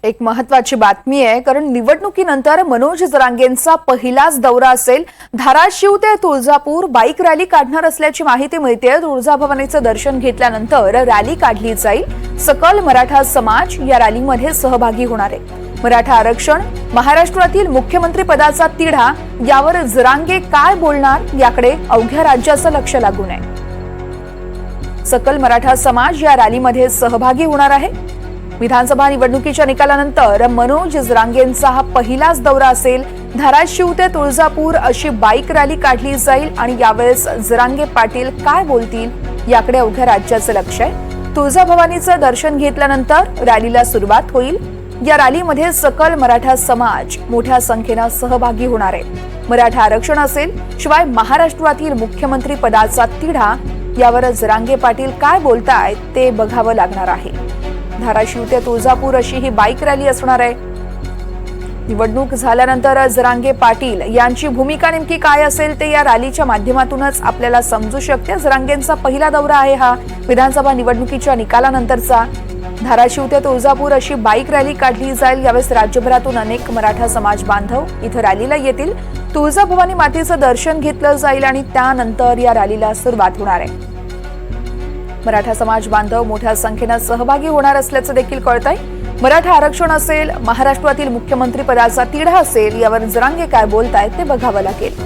एक महत्त्वाची बातमी आहे, कारण निवडणुकीनंतर मनोज जरांगेंचा पहिलाच दौरा असेल. धाराशिव ते तुळजापूर बाईक रॅली काढणार असल्याची माहिती मिळते. तुळजाभवानीचं दर्शन घेतल्यानंतर रॅली काढली जाईल. सकल मराठा समाज या रॅलीमध्ये सहभागी होणार आहे. मराठा आरक्षण, महाराष्ट्रातील मुख्यमंत्री पदाचा तिढा यावर जरांगे काय बोलणार याकडे अवघ्या राज्याचं लक्ष लागून आहे. सकल मराठा समाज या रॅलीमध्ये सहभागी होणार आहे. विधानसभा निवडणुकीच्या निकालानंतर मनोज जरांगेंचा हा पहिलाच दौरा असेल. धाराशिव ते तुळजापूर अशी बाईक रॅली काढली जाईल आणि यावेळेस जरांगे पाटील काय बोलतील याकडे अवघ्या राज्याचं लक्ष आहे. तुळजाभवानीचं दर्शन घेतल्यानंतर रॅलीला सुरुवात होईल. या रॅलीमध्ये सकल मराठा समाज मोठ्या संख्येनं सहभागी होणार आहे. मराठा आरक्षण असेल, शिवाय महाराष्ट्रातील मुख्यमंत्री पदाचा तिढा यावर जरांगे पाटील काय बोलतायत ते बघावं लागणार आहे. धाराशिव ते तुळजापूर अशी ही बाईक रॅली असणार आहे. निवडणूक झाल्यानंतर जरांगे पाटील यांची भूमिका नेमकी काय असेल ते या रॅलीच्या माध्यमातूनच आपल्याला समजू शकते. जरांगेंचा पहिला दौरा आहे हा विधानसभा निवडणुकीच्या निकालानंतरचा. धाराशिव ते तुळजापूर अशी बाईक रॅली काढली जाईल. यावेळेस राज्यभरातून अनेक मराठा समाज बांधव इथं रॅलीला येतील. तुळजाभवानी मातेचं दर्शन घेतलं जाईल आणि त्यानंतर या रॅलीला सुरुवात होणार आहे. मराठा समाज बांधव मोठ्या संख्येनं सहभागी होणार असल्याचं देखील कळतंय. मराठा आरक्षण असेल, महाराष्ट्रातील मुख्यमंत्री पदाचा तिढा असेल, यावर जरांगे काय बोलतायत ते बघावं लागेल.